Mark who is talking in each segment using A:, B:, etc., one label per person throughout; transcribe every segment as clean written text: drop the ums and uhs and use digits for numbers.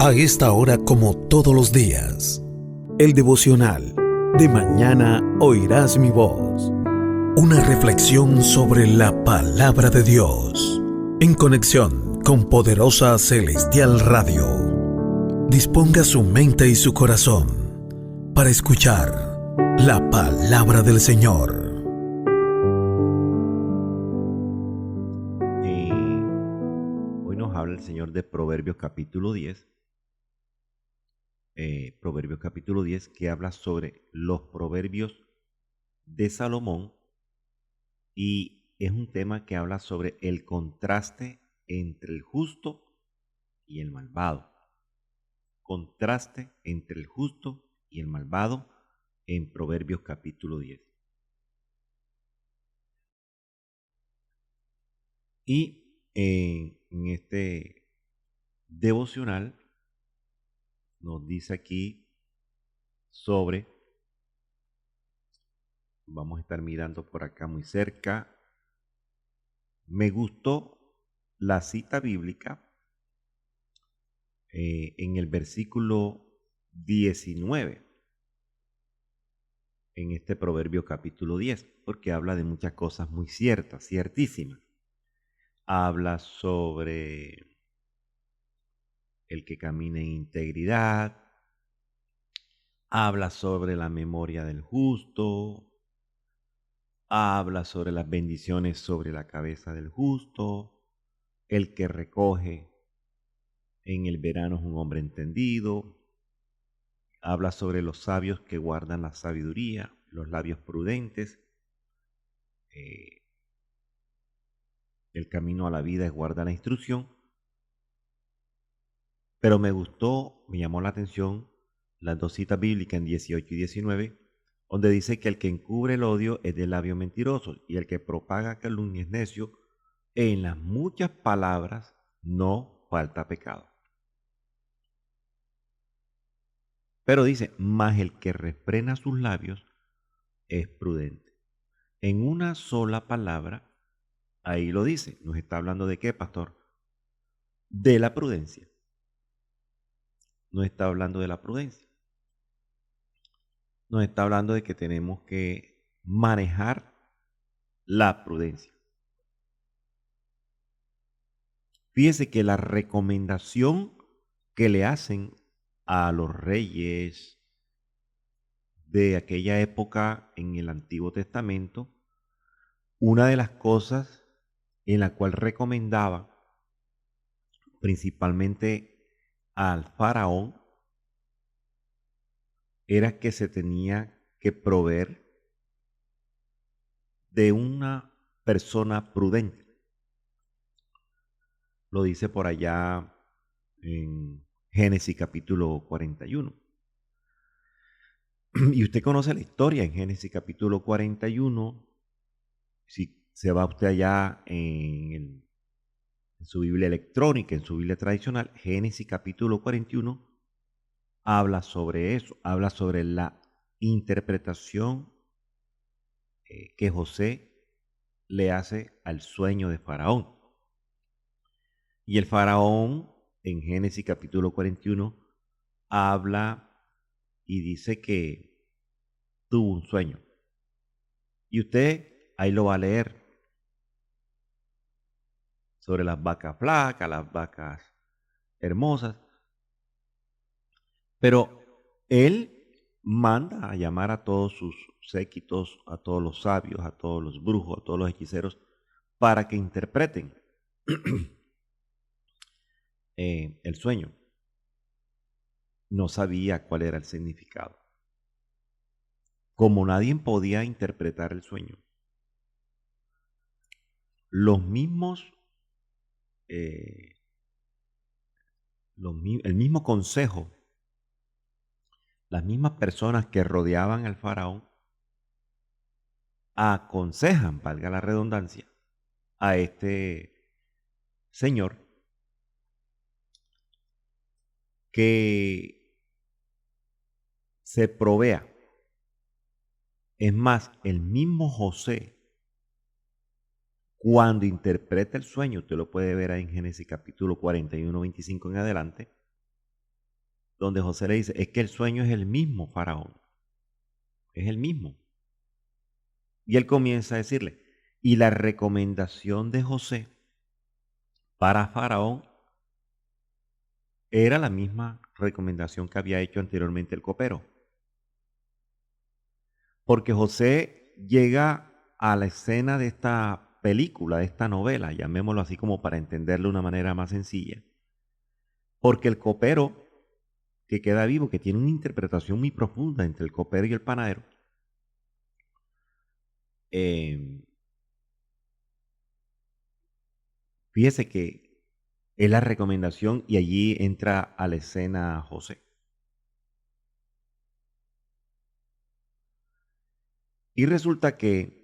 A: A esta hora, como todos los días, el devocional de mañana oirás mi voz. Una reflexión sobre la palabra de Dios, en conexión con Poderosa Celestial Radio. Disponga su mente y su corazón para escuchar la palabra del Señor.
B: Hoy nos habla el Señor de Proverbios capítulo 10. Proverbios capítulo 10, que habla sobre los proverbios de Salomón, y es un tema que habla sobre el contraste entre el justo y el malvado. Contraste entre el justo y el malvado en Proverbios capítulo 10. Y en este devocional nos dice aquí sobre, vamos a estar mirando por acá muy cerca. Me gustó la cita bíblica en el versículo 19, en este Proverbio capítulo 10, porque habla de muchas cosas muy ciertas, ciertísimas. Habla sobre el que camina en integridad, habla sobre la memoria del justo, habla sobre las bendiciones sobre la cabeza del justo, el que recoge en el verano es un hombre entendido. Habla sobre los sabios que guardan la sabiduría, los labios prudentes. El camino a la vida es guardar la instrucción. Pero me gustó, me llamó la atención las dos citas bíblicas en 18 y 19, donde dice que el que encubre el odio es de labios mentirosos y el que propaga calumnia es necio. En las muchas palabras no falta pecado. Pero dice, mas el que refrena sus labios es prudente. En una sola palabra, ahí lo dice. ¿Nos está hablando de qué, pastor? De la prudencia. Nos está hablando de la prudencia. Nos está hablando de que tenemos que manejar la prudencia. Fíjese que la recomendación que le hacen a los reyes de aquella época en el Antiguo Testamento, una de las cosas en la cual recomendaba principalmente al faraón era que se tenía que proveer de una persona prudente. Lo dice por allá en Génesis capítulo 41. Y usted conoce la historia en Génesis capítulo 41. Si se va usted allá en su Biblia electrónica, en su Biblia tradicional, Génesis capítulo 41 habla sobre eso, habla sobre la interpretación que José le hace al sueño de Faraón. Y el Faraón, en Génesis capítulo 41, habla y dice que tuvo un sueño. Y usted ahí lo va a leer sobre las vacas flacas, las vacas hermosas. Pero él manda a llamar a todos sus séquitos, a todos los sabios, a todos los brujos, a todos los hechiceros, para que interpreten el sueño. No sabía cuál era el significado. Como nadie podía interpretar el sueño, los mismos, el mismo consejo, las mismas personas que rodeaban al faraón, aconsejan, valga la redundancia, a este señor que se provea. Es más, el mismo José, cuando interpreta el sueño, usted lo puede ver ahí en Génesis capítulo 41, 25 en adelante, donde José le dice, es que el sueño es el mismo, Faraón, es el mismo. Y él comienza a decirle, y la recomendación de José para Faraón era la misma recomendación que había hecho anteriormente el copero. Porque José llega a la escena de esta película, de esta novela, llamémoslo así como para entenderlo de una manera más sencilla. Porque el copero que queda vivo, que tiene una interpretación muy profunda entre el copero y el panadero, fíjese que es la recomendación y allí entra a la escena José. Y resulta que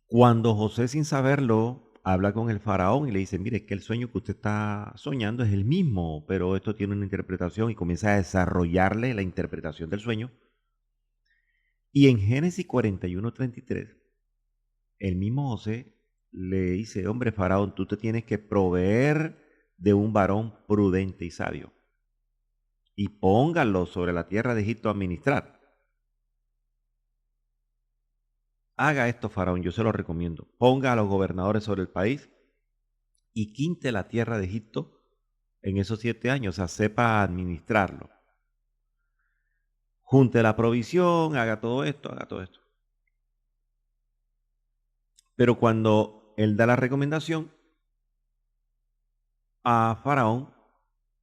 B: cuando José, sin saberlo, habla con el faraón y le dice, mire, es que el sueño que usted está soñando es el mismo, pero esto tiene una interpretación, y comienza a desarrollarle la interpretación del sueño. Y en Génesis 41:33, el mismo José le dice, hombre, faraón, tú te tienes que proveer de un varón prudente y sabio, y póngalo sobre la tierra de Egipto a administrar. Haga esto, faraón, yo se lo recomiendo. Ponga a los gobernadores sobre el país y quinte la tierra de Egipto en esos 7 años, o sea, sepa administrarlo. Junte la provisión, haga todo esto, haga todo esto. Pero cuando él da la recomendación, a Faraón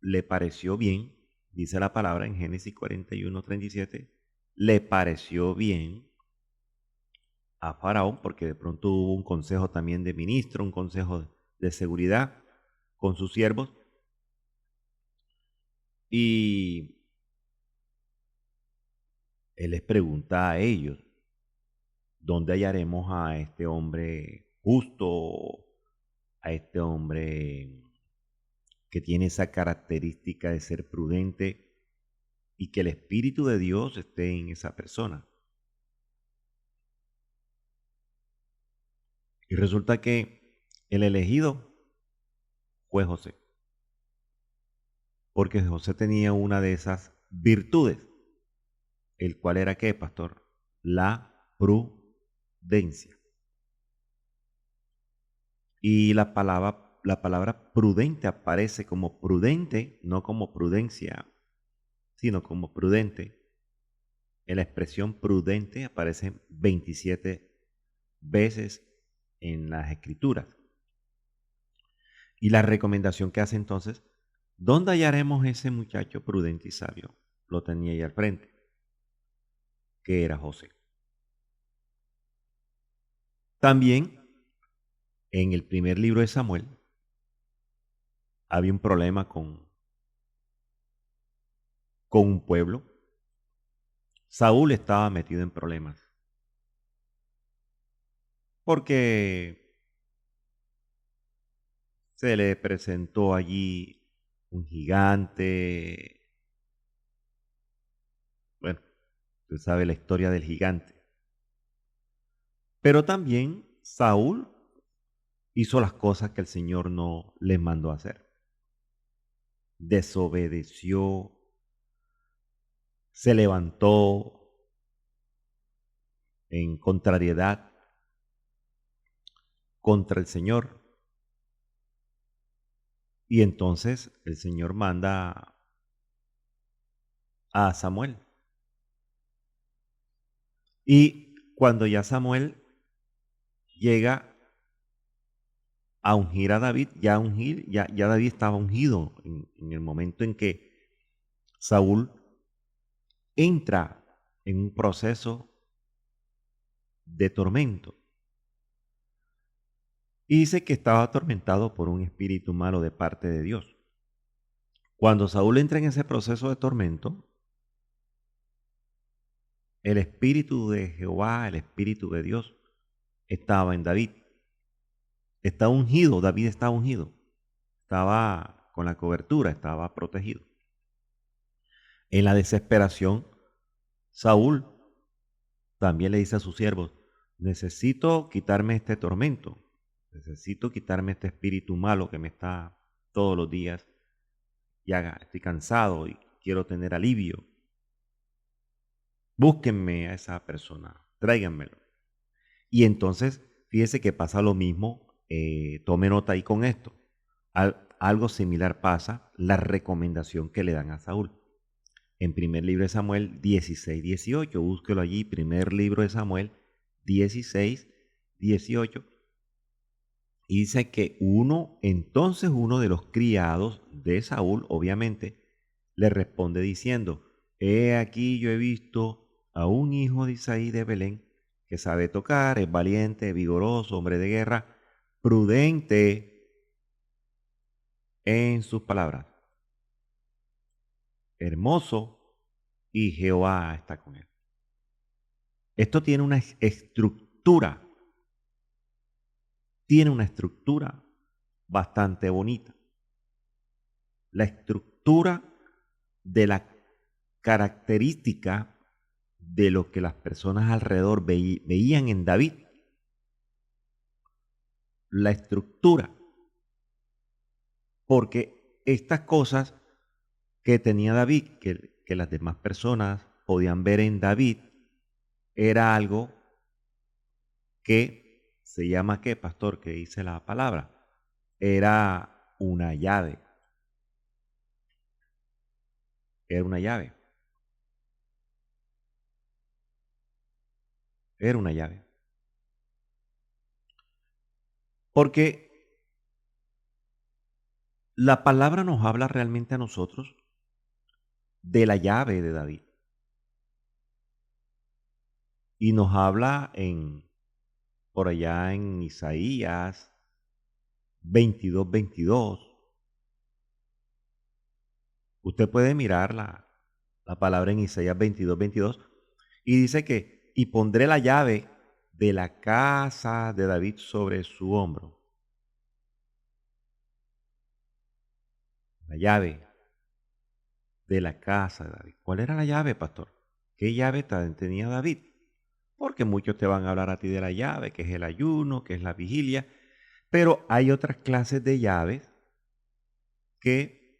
B: le pareció bien, dice la palabra en Génesis 41:37, le pareció bien a Faraón, porque de pronto hubo un consejo también de ministro, un consejo de seguridad con sus siervos, y él les pregunta a ellos, ¿dónde hallaremos a este hombre justo, a este hombre que tiene esa característica de ser prudente y que el Espíritu de Dios esté en esa persona? Y resulta que el elegido fue José, porque José tenía una de esas virtudes, el cual era ¿qué, pastor? La prudencia. Y la palabra prudente aparece como prudente, no como prudencia, sino como prudente. En la expresión prudente aparece 27 veces en las escrituras. Y la recomendación que hace entonces, ¿dónde hallaremos ese muchacho prudente y sabio? Lo tenía ahí al frente, que era José. También en el primer libro de Samuel había un problema con un pueblo. Saúl estaba metido en problemas porque se le presentó allí un gigante. Bueno, usted sabe la historia del gigante. Pero también Saúl hizo las cosas que el Señor no les mandó hacer. Desobedeció, se levantó en contrariedad contra el Señor. Y entonces el Señor manda a Samuel. Y cuando ya Samuel llega a ungir a David, ya David estaba ungido en el momento en que Saúl entra en un proceso de tormento. Y dice que estaba atormentado por un espíritu malo de parte de Dios. Cuando Saúl entra en ese proceso de tormento, el espíritu de Jehová, el espíritu de Dios, estaba en David. Está ungido, David estaba ungido. Estaba con la cobertura, estaba protegido. En la desesperación, Saúl también le dice a sus siervos, necesito quitarme este tormento, necesito quitarme este espíritu malo que me está todos los días estoy cansado y quiero tener alivio. Búsquenme a esa persona, tráiganmelo. Y entonces, fíjese que pasa lo mismo, tome nota ahí con esto. Algo similar pasa, la recomendación que le dan a Saúl. En primer libro de Samuel 16:18, búsquelo allí, primer libro de Samuel 16:18. Y dice que entonces uno de los criados de Saúl, obviamente, le responde diciendo, he aquí yo he visto a un hijo de Isaí de Belén que sabe tocar, es valiente, vigoroso, hombre de guerra, prudente en sus palabras, hermoso, y Jehová está con él. Esto tiene una estructura bastante bonita. La estructura de la característica de lo que las personas alrededor veían en David. La estructura. Porque estas cosas que tenía David, que las demás personas podían ver en David, era algo que se llama, ¿qué, pastor? Que dice la palabra. Era una llave. Era una llave. Era una llave. Porque la palabra nos habla realmente a nosotros de la llave de David. Y nos habla por allá en Isaías 22:22. Usted puede mirar la palabra en Isaías 22:22 y dice que, y pondré la llave de la casa de David sobre su hombro. La llave de la casa de David. ¿Cuál era la llave, pastor? ¿Qué llave tenía David? Porque muchos te van a hablar a ti de la llave, que es el ayuno, que es la vigilia, pero hay otras clases de llaves que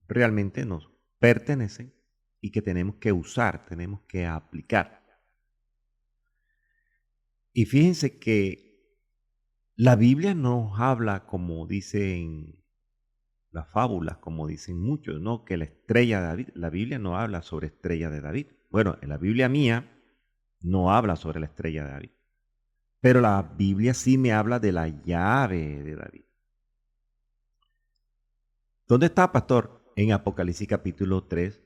B: realmente nos pertenecen y que tenemos que usar, tenemos que aplicar. Y fíjense que la Biblia nos habla, como dicen las fábulas, como dicen muchos, ¿no? Que la estrella de David, la Biblia no habla sobre estrella de David. Bueno, en la Biblia mía no habla sobre la estrella de David. Pero la Biblia sí me habla de la llave de David. ¿Dónde está, pastor? En Apocalipsis capítulo 3,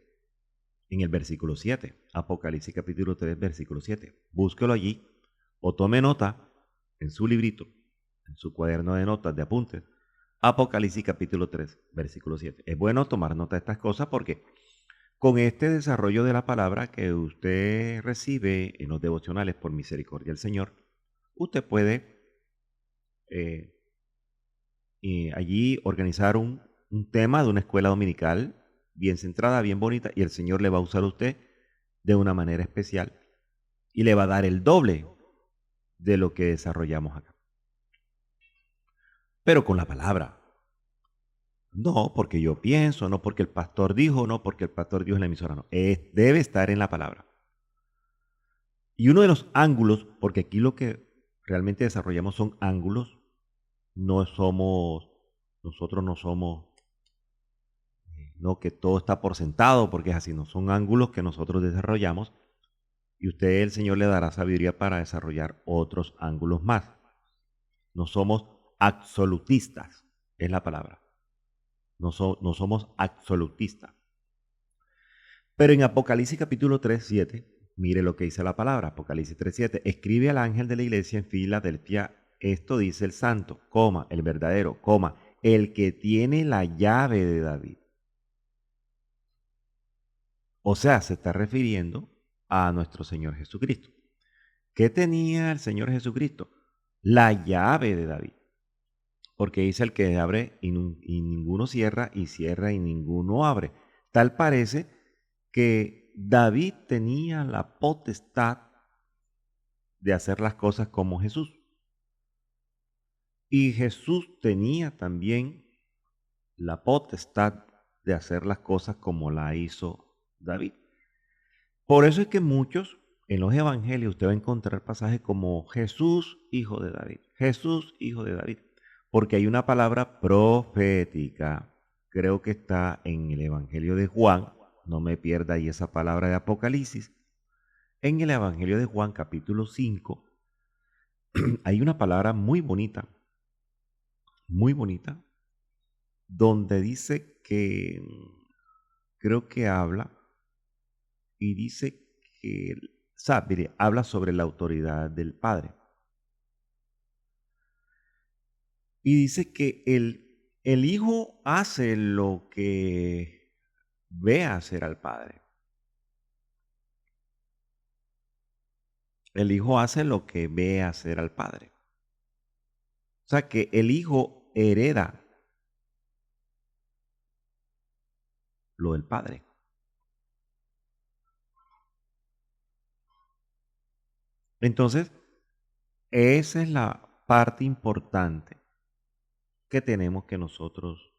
B: en el versículo 7. Apocalipsis capítulo 3, versículo 7. Búsquelo allí o tome nota en su librito, en su cuaderno de notas, de apuntes. Apocalipsis capítulo 3, versículo 7. Es bueno tomar nota de estas cosas porque con este desarrollo de la palabra que usted recibe en los devocionales por misericordia del Señor, usted puede allí organizar un tema de una escuela dominical bien centrada, bien bonita, y el Señor le va a usar a usted de una manera especial y le va a dar el doble de lo que desarrollamos acá. Pero con la palabra. No porque yo pienso, no porque el pastor dijo, no porque el pastor dijo en la emisora, no. Debe estar en la palabra. Y uno de los ángulos, porque aquí lo que realmente desarrollamos son ángulos, nosotros no somos, no que todo está por sentado, porque es así, no son ángulos que nosotros desarrollamos y usted, el Señor, le dará sabiduría para desarrollar otros ángulos más. No somos absolutistas, es la palabra. No somos absolutistas. Pero en Apocalipsis capítulo 3:7, mire lo que dice la palabra, Apocalipsis 3:7, escribe al ángel de la iglesia en Filadelfia, esto dice el santo, el verdadero, el que tiene la llave de David. O sea, se está refiriendo a nuestro Señor Jesucristo. ¿Qué tenía el Señor Jesucristo? La llave de David. Porque dice el que abre y ninguno cierra, y cierra y ninguno abre. Tal parece que David tenía la potestad de hacer las cosas como Jesús. Y Jesús tenía también la potestad de hacer las cosas como la hizo David. Por eso es que muchos en los evangelios usted va a encontrar pasajes como Jesús, hijo de David, Jesús, hijo de David, porque hay una palabra profética. Creo que está en el evangelio de Juan, no me pierda ahí esa palabra de Apocalipsis. En el evangelio de Juan, capítulo 5, hay una palabra muy bonita, donde dice que, creo que habla, y dice que, o sea, mire, habla sobre la autoridad del Padre. Y dice que el Hijo hace lo que ve hacer al Padre. El Hijo hace lo que ve hacer al Padre. O sea que el Hijo hereda lo del Padre. Entonces, esa es la parte importante que tenemos que nosotros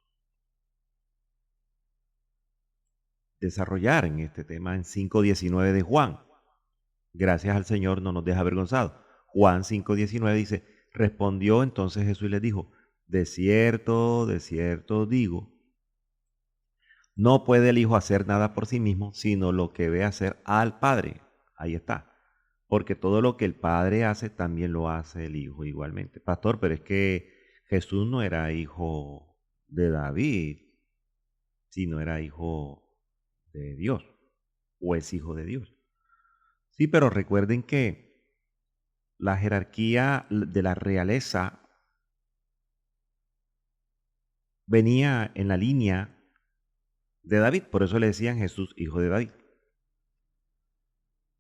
B: desarrollar en este tema en 5:19 de Juan. Gracias al Señor no nos deja avergonzados. Juan 5:19 dice, respondió entonces Jesús y les dijo, de cierto digo, no puede el Hijo hacer nada por sí mismo, sino lo que ve hacer al Padre. Ahí está. Porque todo lo que el Padre hace, también lo hace el Hijo igualmente. Pastor, pero es que Jesús no era hijo de David, sino era hijo de Dios, o es hijo de Dios. Sí, pero recuerden que la jerarquía de la realeza venía en la línea de David, por eso le decían Jesús, hijo de David.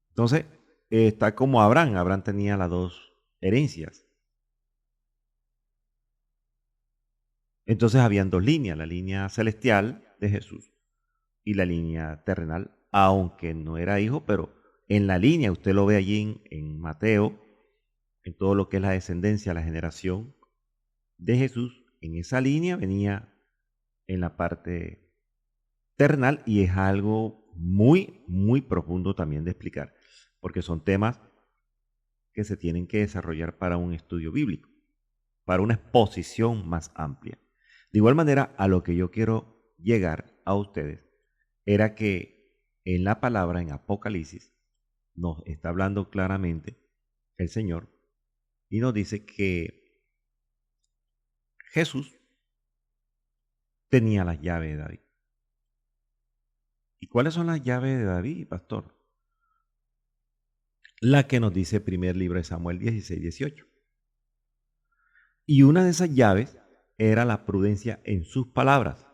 B: Entonces, está como Abraham. Abraham tenía las dos herencias. Entonces habían dos líneas, la línea celestial de Jesús y la línea terrenal, aunque no era hijo, pero en la línea, usted lo ve allí en Mateo, en todo lo que es la descendencia, la generación de Jesús, en esa línea venía en la parte terrenal, y es algo muy, muy profundo también de explicar, porque son temas que se tienen que desarrollar para un estudio bíblico, para una exposición más amplia. De igual manera, a lo que yo quiero llegar a ustedes era que en la palabra, en Apocalipsis, nos está hablando claramente el Señor y nos dice que Jesús tenía las llaves de David. ¿Y cuáles son las llaves de David, pastor? La que nos dice el primer libro de Samuel 16:18. Y una de esas llaves era la prudencia en sus palabras,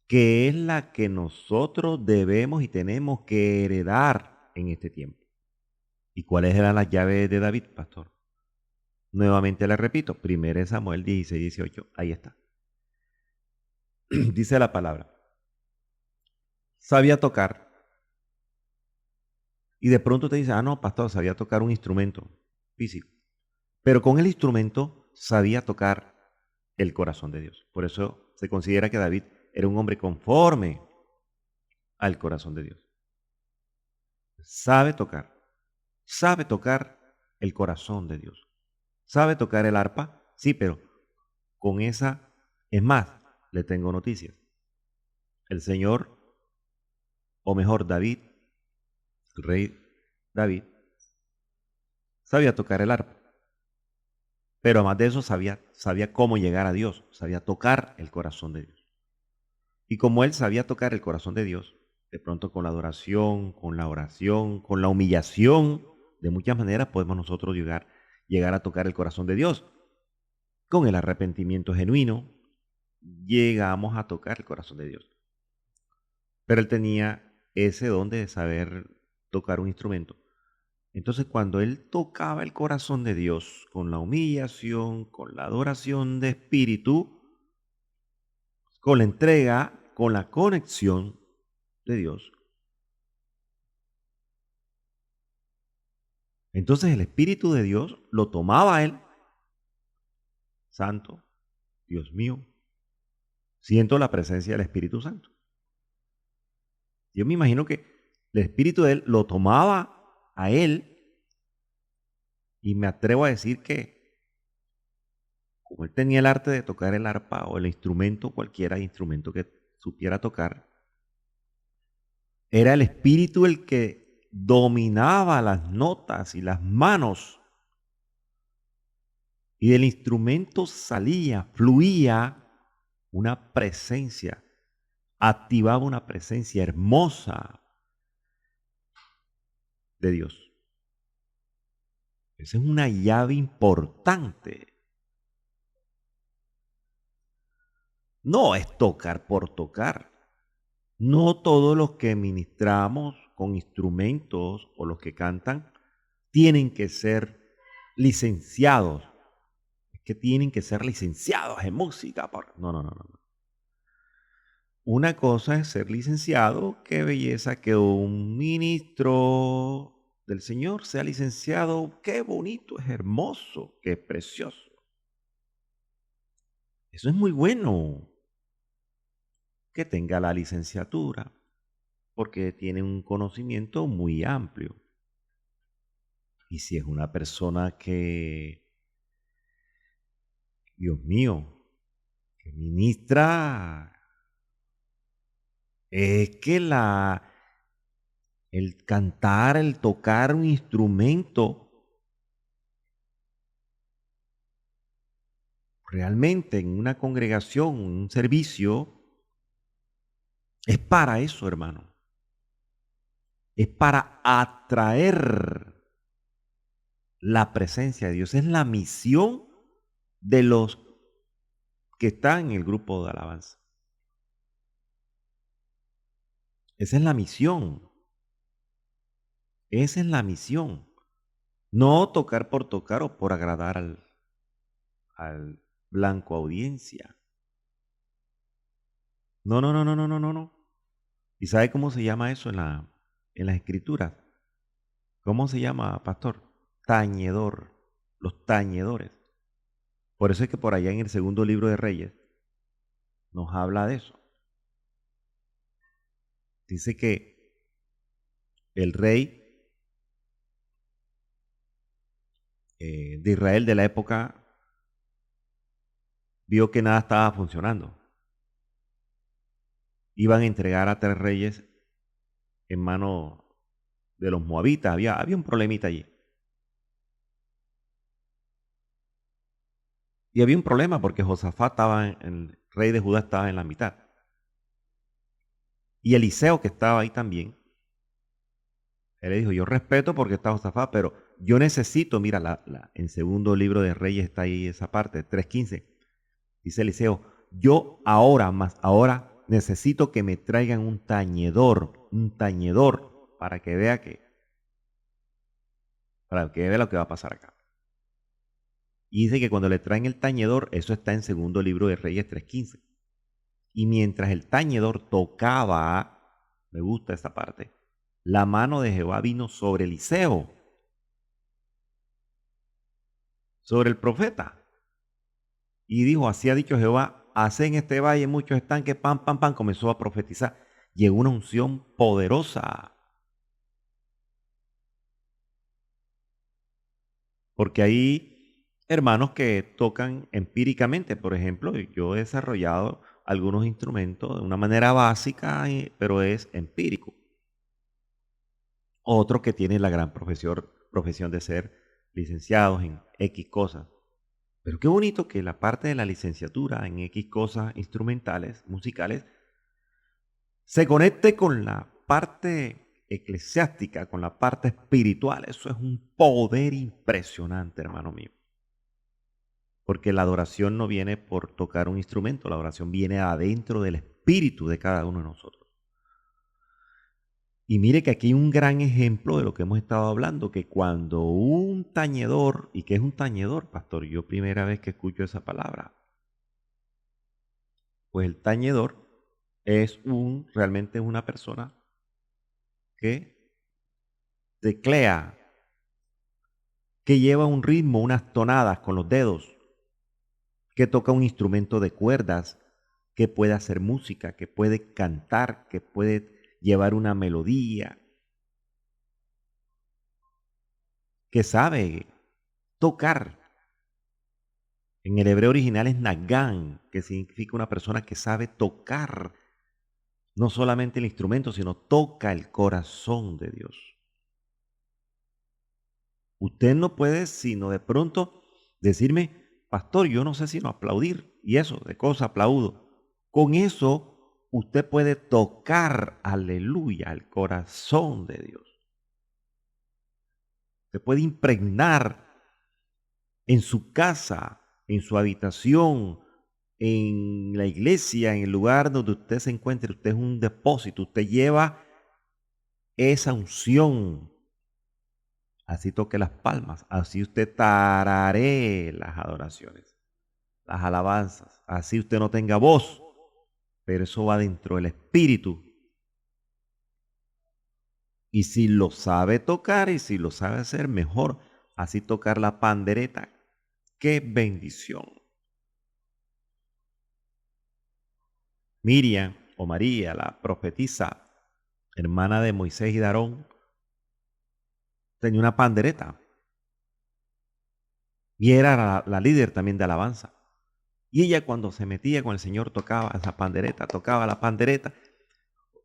B: que es la que nosotros debemos y tenemos que heredar en este tiempo. ¿Y cuáles eran las llaves de David, pastor? Nuevamente le repito, 1 Samuel 16:18, ahí está. Dice la palabra, sabía tocar. Y de pronto te dice, no, pastor, sabía tocar un instrumento físico. Pero con el instrumento sabía tocar el corazón de Dios. Por eso se considera que David era un hombre conforme al corazón de Dios. Sabe tocar el corazón de Dios. ¿Sabe tocar el arpa? Sí, pero con esa, es más, le tengo noticias. El Señor, o mejor David, el rey David, sabía tocar el arpa. Pero además de eso sabía cómo llegar a Dios, sabía tocar el corazón de Dios. Y como él sabía tocar el corazón de Dios, de pronto con la adoración, con la oración, con la humillación, de muchas maneras podemos nosotros llegar a tocar el corazón de Dios. Con el arrepentimiento genuino, llegamos a tocar el corazón de Dios. Pero él tenía ese don de saber tocar un instrumento. Entonces, cuando él tocaba el corazón de Dios con la humillación, con la adoración de espíritu, con la entrega, con la conexión de Dios, entonces el Espíritu de Dios lo tomaba a él, santo, Dios mío, siento la presencia del Espíritu Santo. Yo me imagino que el Espíritu de él lo tomaba a él, y me atrevo a decir que como él tenía el arte de tocar el arpa o el instrumento, cualquiera instrumento que supiera tocar, era el Espíritu el que dominaba las notas y las manos, y del instrumento salía, fluía una presencia, activaba una presencia hermosa de Dios. Esa es una llave importante. No es tocar por tocar. No todos los que ministramos con instrumentos o los que cantan tienen que ser licenciados. Es que tienen que ser licenciados en música. No, no, no, no. Una cosa es ser licenciado, qué belleza que un ministro del Señor sea licenciado, qué bonito, es hermoso, qué precioso. Eso es muy bueno, que tenga la licenciatura, porque tiene un conocimiento muy amplio. Y si es una persona que, Dios mío, que ministra, es que el cantar, el tocar un instrumento, realmente en una congregación, en un servicio, es para eso, hermano. Es para atraer la presencia de Dios. Es la misión de los que están en el grupo de alabanza. Esa es la misión. Esa es la misión. No tocar por tocar o por agradar al blanco audiencia. No, no, no, no, no, no, no, no. ¿Y sabe cómo se llama eso en las escrituras? ¿Cómo se llama, pastor? Tañedor. Los tañedores. Por eso es que por allá en el segundo libro de Reyes nos habla de eso. Dice que el rey de Israel de la época vio que nada estaba funcionando. Iban a entregar a 3 reyes en manos de los moabitas. Había un problemita allí. Y había un problema porque Josafat estaba, el rey de Judá estaba en la mitad. Y Eliseo, que estaba ahí también, él le dijo, yo respeto porque está Josafat, pero yo necesito, mira, en segundo libro de Reyes está ahí esa parte, 3:15. Dice Eliseo, yo ahora necesito que me traigan un tañedor, para que vea lo que va a pasar acá. Y dice que cuando le traen el tañedor, eso está en segundo libro de Reyes 3:15. Y mientras el tañedor tocaba, me gusta esta parte, la mano de Jehová vino sobre Eliseo, sobre el profeta. Y dijo, así ha dicho Jehová, haced en este valle muchos estanques, pam, pam, pam, comenzó a profetizar. Llegó una unción poderosa. Porque hay hermanos que tocan empíricamente. Por ejemplo, yo he desarrollado algunos instrumentos de una manera básica, pero es empírico. Otros que tienen la gran profesión de ser licenciados en X cosas. Pero qué bonito que la parte de la licenciatura en X cosas instrumentales, musicales, se conecte con la parte eclesiástica, con la parte espiritual. Eso es un poder impresionante, hermano mío. Porque la adoración no viene por tocar un instrumento, la adoración viene adentro del espíritu de cada uno de nosotros. Y mire que aquí hay un gran ejemplo de lo que hemos estado hablando, que cuando un tañedor, ¿y qué es un tañedor, pastor? Yo primera vez que escucho esa palabra. Pues el tañedor es realmente una persona que teclea, que lleva un ritmo, unas tonadas con los dedos, que toca un instrumento de cuerdas, que puede hacer música, que puede cantar, que puede llevar una melodía, que sabe tocar. En el hebreo original es nagán, que significa una persona que sabe tocar no solamente el instrumento, sino toca el corazón de Dios. Usted no puede sino de pronto decirme, pastor, yo no sé sino aplaudir, y eso, de cosa aplaudo. Con eso usted puede tocar, aleluya, el corazón de Dios. Se puede impregnar en su casa, en su habitación, en la iglesia, en el lugar donde usted se encuentre. Usted es un depósito, usted lleva esa unción. Así toque las palmas, así usted tararee las adoraciones, las alabanzas, así usted no tenga voz, pero eso va dentro del espíritu. Y si lo sabe tocar y si lo sabe hacer mejor, así tocar la pandereta, qué bendición. Miriam o María, la profetisa, hermana de Moisés y de Aarón, tenía una pandereta y era la líder también de alabanza. Y ella cuando se metía con el Señor tocaba esa pandereta, tocaba la pandereta,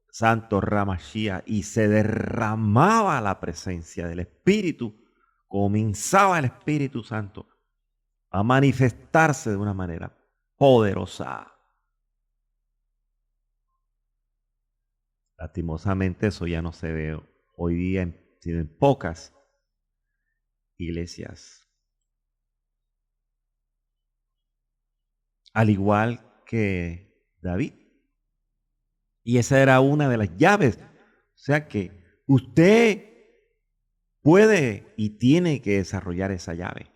B: Santo Ramashia, y se derramaba la presencia del Espíritu. Comenzaba el Espíritu Santo a manifestarse de una manera poderosa. Lastimosamente eso ya no se ve hoy día, sino en pocas iglesias. Al igual que David. Y esa era una de las llaves. O sea que usted puede y tiene que desarrollar esa llave.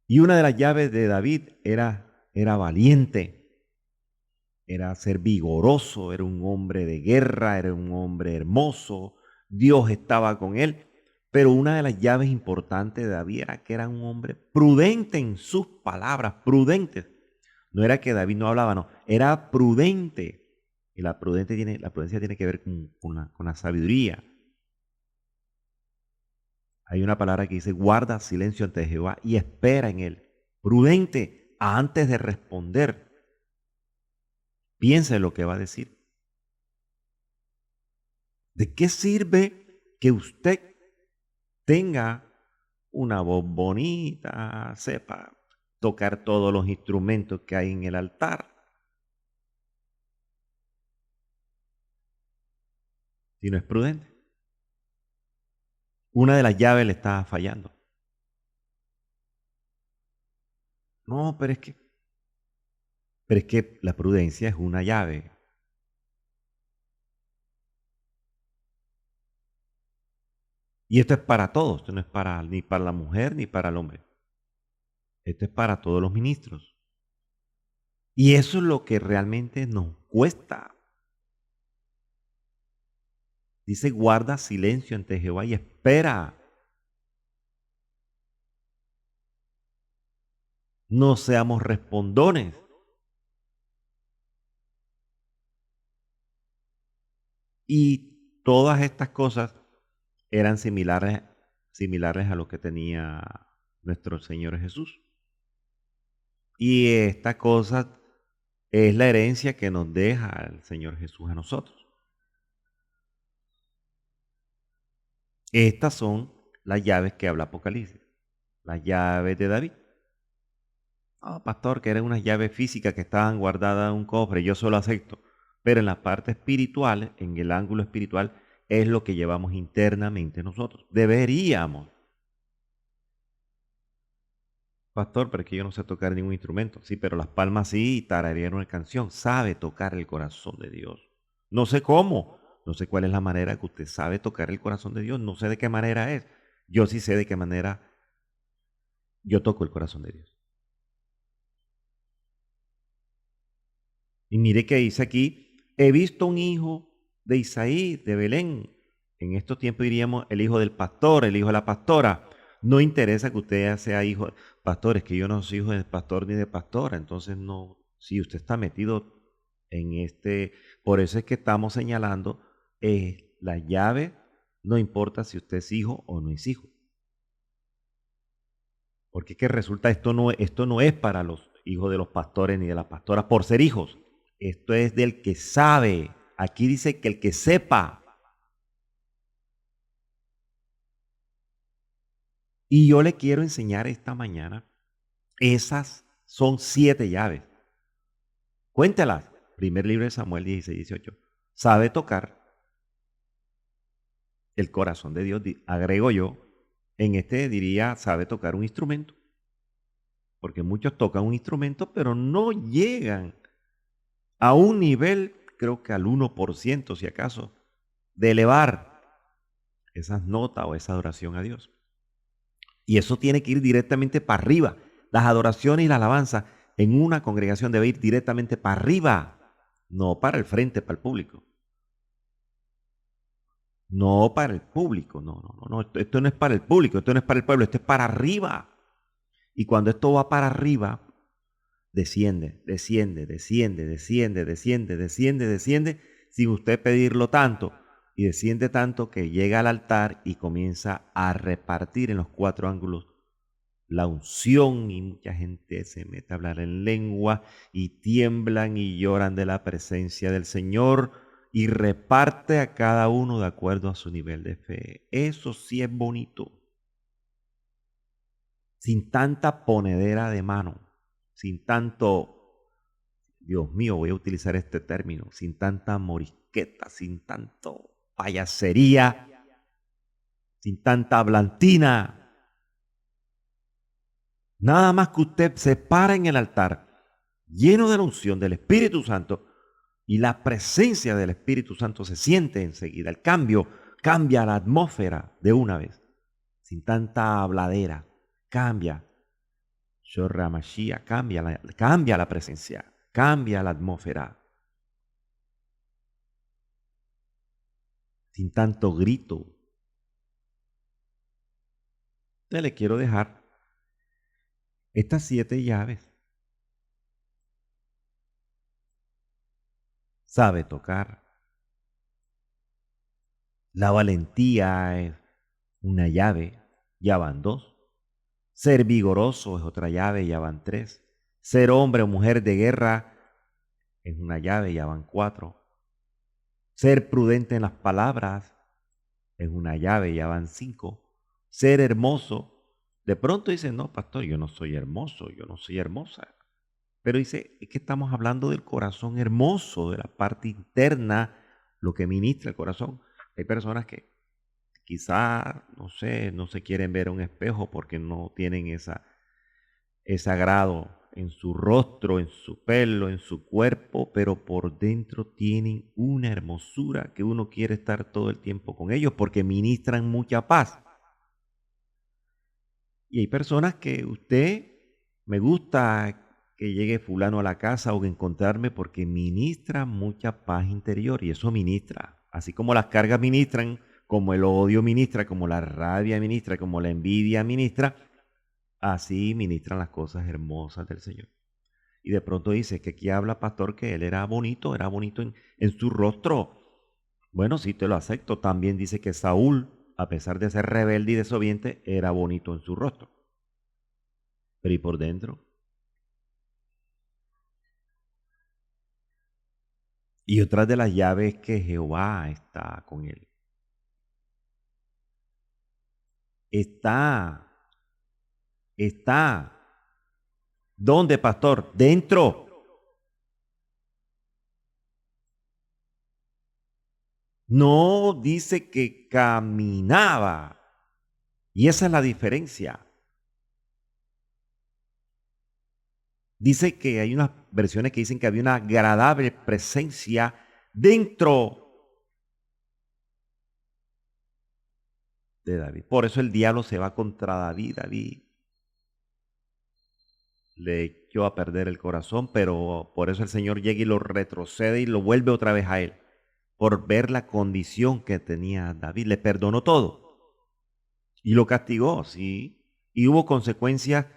B: Y una de las llaves de David era valiente, era ser vigoroso, era un hombre de guerra, era un hombre hermoso, Dios estaba con él. Pero una de las llaves importantes de David era que era un hombre prudente en sus palabras, prudente. No era que David no hablaba, no, era prudente. Y la prudencia tiene que ver con la sabiduría. Hay una palabra que dice, guarda silencio ante Jehová y espera en él. Prudente antes de responder. Piensa en lo que va a decir. ¿De qué sirve que usted tenga una voz bonita, sepa tocar todos los instrumentos que hay en el altar, si no es prudente? Una de las llaves le está fallando. No, pero es que la prudencia es una llave. Y esto es para todos, esto no es ni para la mujer ni para el hombre. Esto es para todos los ministros. Y eso es lo que realmente nos cuesta. Dice, guarda silencio ante Jehová y espera. No seamos respondones. Y todas estas cosas eran similares a lo que tenía nuestro Señor Jesús. Y esta cosa es la herencia que nos deja el Señor Jesús a nosotros. Estas son las llaves que habla Apocalipsis, las llaves de David. Ah, pastor, que eran unas llaves físicas que estaban guardadas en un cofre, yo solo acepto. Pero en la parte espiritual, en el ángulo espiritual, es lo que llevamos internamente nosotros. Deberíamos. Pastor, pero es que yo no sé tocar ningún instrumento. Sí, pero las palmas sí, y tararear una canción. Sabe tocar el corazón de Dios. No sé cómo, no sé cuál es la manera que usted sabe tocar el corazón de Dios. No sé de qué manera es. Yo sí sé de qué manera yo toco el corazón de Dios. Y mire que dice aquí, he visto un hijo de Isaí, de Belén. En estos tiempos diríamos el hijo del pastor, el hijo de la pastora. No interesa que usted sea hijo. pastor, es que yo no soy hijo de pastor ni de pastora, entonces no, si usted está metido en por eso es que estamos señalando la llave, no importa si usted es hijo o no es hijo. Porque es que resulta, esto no es para los hijos de los pastores ni de las pastoras por ser hijos. Esto es del que sabe. Aquí dice que el que sepa. Y yo le quiero enseñar esta mañana, esas son 7 llaves. Cuéntelas. Primer libro de Samuel 16-18. Sabe tocar el corazón de Dios, agrego yo. En este diría, sabe tocar un instrumento. Porque muchos tocan un instrumento, pero no llegan a un nivel, creo que al 1%, si acaso, de elevar esas notas o esa adoración a Dios. Y eso tiene que ir directamente para arriba. Las adoraciones y la alabanza en una congregación debe ir directamente para arriba, no para el frente, para el público. No para el público, no. Esto no es para el público, esto no es para el pueblo, esto es para arriba. Y cuando esto va para arriba, desciende, sin usted pedirlo tanto. Y desciende tanto que llega al altar y comienza a repartir en los 4 ángulos la unción, y mucha gente se mete a hablar en lengua y tiemblan y lloran de la presencia del Señor y reparte a cada uno de acuerdo a su nivel de fe. Eso sí es bonito. Sin tanta ponedera de mano, sin tanto, Dios mío, voy a utilizar este término, sin tanta morisqueta, sin tanto payasería, sin tanta hablantina. Nada más que usted se para en el altar, lleno de la unción del Espíritu Santo, y la presencia del Espíritu Santo se siente enseguida. El cambio cambia la atmósfera de una vez, sin tanta habladera. Cambia. Shorra Mashiach, cambia la presencia, cambia la atmósfera. Sin tanto grito. Te le quiero dejar estas 7 llaves. Sabe tocar. La valentía es una llave, ya van 2. Ser vigoroso es otra llave, ya van 3. Ser hombre o mujer de guerra es una llave, ya van 4. Ser prudente en las palabras es una llave, ya van 5. Ser hermoso. De pronto dice, no, pastor, yo no soy hermoso, yo no soy hermosa. Pero dice, es que estamos hablando del corazón hermoso, de la parte interna, lo que ministra el corazón. Hay personas que quizá, no sé, no se quieren ver a un espejo porque no tienen ese agrado en su rostro, en su pelo, en su cuerpo, pero por dentro tienen una hermosura que uno quiere estar todo el tiempo con ellos porque ministran mucha paz. Y hay personas que me gusta que llegue fulano a la casa o encontrarme porque ministra mucha paz interior y eso ministra. Así como las cargas ministran, como el odio ministra, como la rabia ministra, como la envidia ministra, así ministran las cosas hermosas del Señor. Y de pronto dice que aquí habla pastor que él era bonito en su rostro. Bueno, sí, te lo acepto. También dice que Saúl, a pesar de ser rebelde y desobediente, era bonito en su rostro. Pero ¿y por dentro? Y otra de las llaves es que Jehová está con él. Está. ¿Dónde, pastor? Dentro. No dice que caminaba. Y esa es la diferencia. Dice que hay unas versiones que dicen que había una agradable presencia dentro de David. Por eso el diablo se va contra David. David le echó a perder el corazón, pero por eso el Señor llega y lo retrocede y lo vuelve otra vez a él. Por ver la condición que tenía David. Le perdonó todo. Y lo castigó, sí. Y hubo consecuencias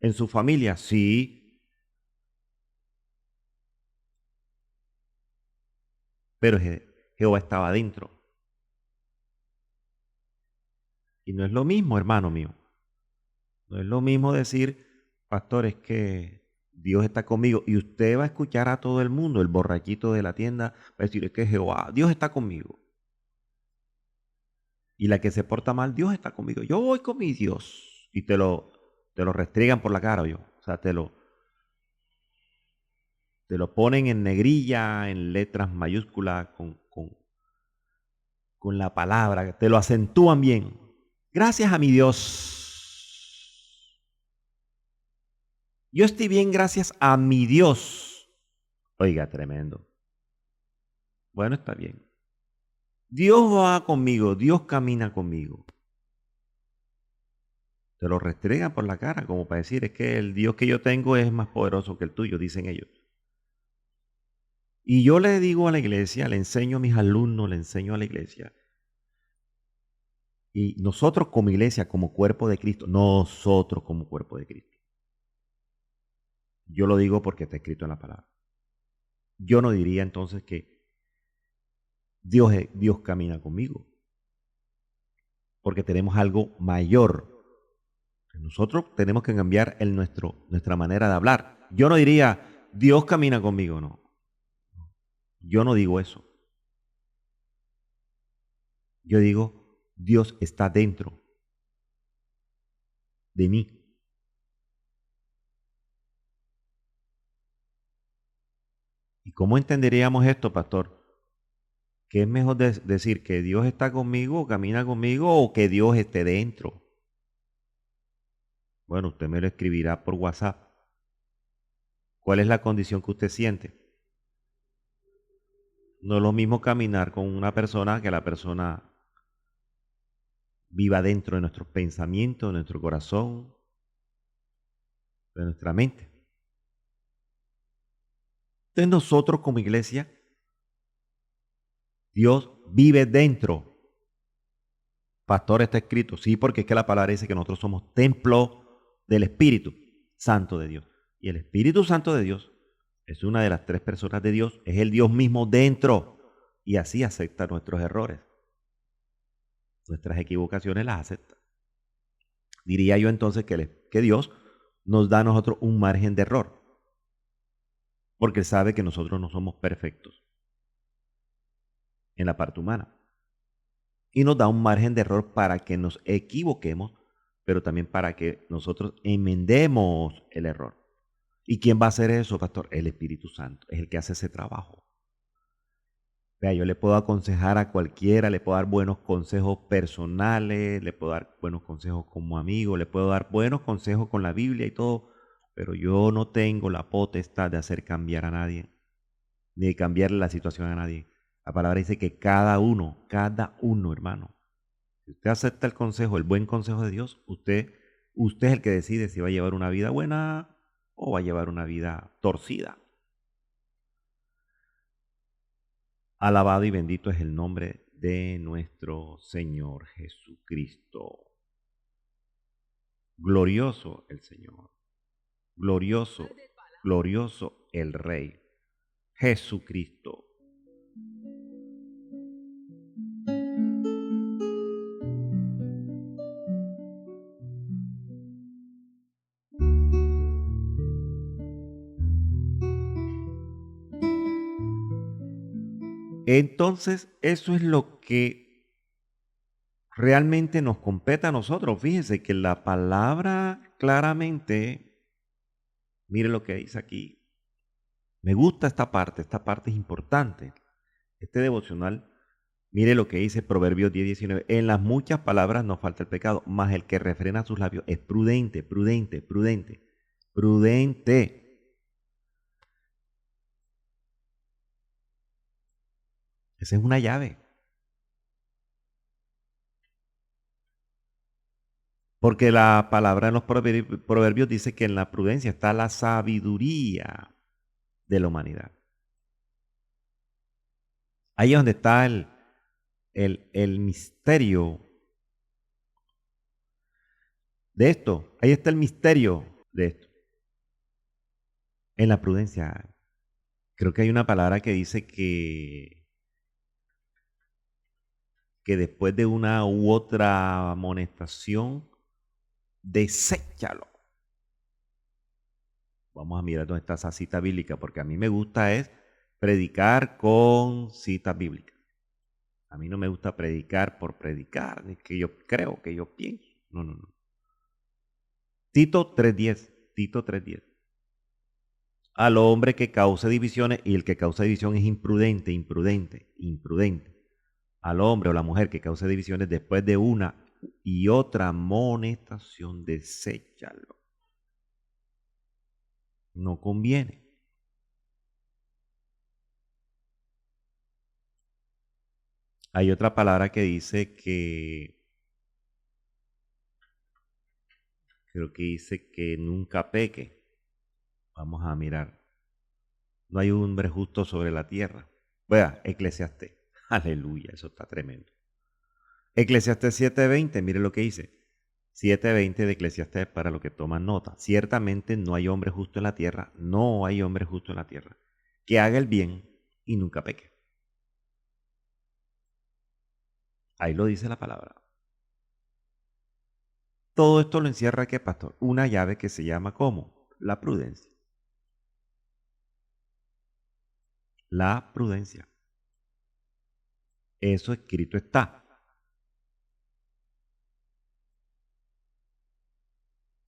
B: ¿En su familia? Sí. Pero Jehová estaba adentro. Y no es lo mismo, hermano mío. No es lo mismo decir, pastor, es que Dios está conmigo. Y usted va a escuchar a todo el mundo, el borrachito de la tienda, va a decir, es que Jehová, Dios está conmigo. Y la que se porta mal, Dios está conmigo. Yo voy con mi Dios. Y te lo restriegan por la cara, yo. O sea, te lo ponen en negrilla, en letras mayúsculas, con la palabra, te lo acentúan bien. Gracias a mi Dios. Yo estoy bien gracias a mi Dios. Oiga, tremendo. Bueno, está bien. Dios va conmigo, Dios camina conmigo. Te lo restregan por la cara como para decir, es que el Dios que yo tengo es más poderoso que el tuyo, dicen ellos. Y yo le digo a la iglesia, le enseño a mis alumnos, le enseño a la iglesia. Y nosotros como iglesia, como cuerpo de Cristo, nosotros como cuerpo de Cristo. Yo lo digo porque está escrito en la palabra. Yo no diría entonces que Dios camina conmigo, porque tenemos algo mayor. Nosotros tenemos que cambiar nuestra manera de hablar. Yo no diría, Dios camina conmigo, no. Yo no digo eso. Yo digo, Dios está dentro de mí. ¿Y cómo entenderíamos esto, pastor? ¿Qué es mejor decir que Dios está conmigo, camina conmigo o que Dios esté dentro? Bueno, usted me lo escribirá por WhatsApp. ¿Cuál es la condición que usted siente? No es lo mismo caminar con una persona que la persona viva dentro de nuestros pensamientos, de nuestro corazón, de nuestra mente. Entonces nosotros como iglesia, Dios vive dentro. Pastor, está escrito, sí, porque es que la palabra dice que nosotros somos templo del Espíritu Santo de Dios. Y el Espíritu Santo de Dios es una de las tres personas de Dios, es el Dios mismo dentro. Y así acepta nuestros errores. Nuestras equivocaciones las acepta. Diría yo entonces que Dios nos da a nosotros un margen de error. Porque Él sabe que nosotros no somos perfectos en la parte humana. Y nos da un margen de error para que nos equivoquemos, pero también para que nosotros enmendemos el error. ¿Y quién va a hacer eso, pastor? El Espíritu Santo. Es el que hace ese trabajo. Vea, yo le puedo aconsejar a cualquiera, le puedo dar buenos consejos personales, le puedo dar buenos consejos como amigo, le puedo dar buenos consejos con la Biblia y todo, pero yo no tengo la potestad de hacer cambiar a nadie, ni de cambiarle la situación a nadie. La palabra dice que cada uno, hermano, si usted acepta el consejo, el buen consejo de Dios, usted es el que decide si va a llevar una vida buena o va a llevar una vida torcida. Alabado y bendito es el nombre de nuestro Señor Jesucristo. Glorioso el Señor. Glorioso, glorioso el Rey. Jesucristo. Entonces, eso es lo que realmente nos compete a nosotros. Fíjense que la palabra claramente, mire lo que dice aquí. Me gusta esta parte es importante. Este devocional, mire lo que dice Proverbios 10:19. En las muchas palabras no falta el pecado, mas el que refrena sus labios es prudente, prudente, prudente, prudente. Esa es una llave. Porque la palabra en los proverbios dice que en la prudencia está la sabiduría de la humanidad. Ahí es donde está el misterio de esto. Ahí está el misterio. de esto. En la prudencia, creo que hay una palabra que dice que después de una u otra amonestación, deséchalo. Vamos a mirar dónde está esa cita bíblica, porque a mí me gusta es predicar con citas bíblicas. A mí no me gusta predicar por predicar, de que yo creo, que yo pienso. No, no, no. Tito 3:10, Tito 3:10. Al hombre que cause divisiones, y el que causa división es imprudente, imprudente, imprudente. Al hombre o la mujer que cause divisiones después de una y otra amonestación, deséchalo. No conviene. Hay otra palabra que dice creo que dice que nunca peque. Vamos a mirar. No hay hombre justo sobre la tierra. Vea, Eclesiastés. Aleluya, eso está tremendo. Eclesiastés 7:20, mire lo que dice. 7:20 de Eclesiastés para los que toman nota. Ciertamente no hay hombre justo en la tierra, no hay hombre justo en la tierra, que haga el bien y nunca peque. Ahí lo dice la palabra. Todo esto lo encierra, ¿qué, pastor? Una llave que se llama ¿cómo? La prudencia. La prudencia. Eso escrito está.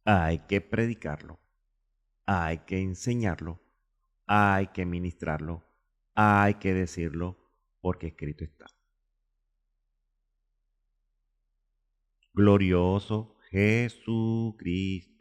B: Hay que predicarlo, hay que enseñarlo, hay que ministrarlo, hay que decirlo, porque escrito está. Glorioso Jesucristo.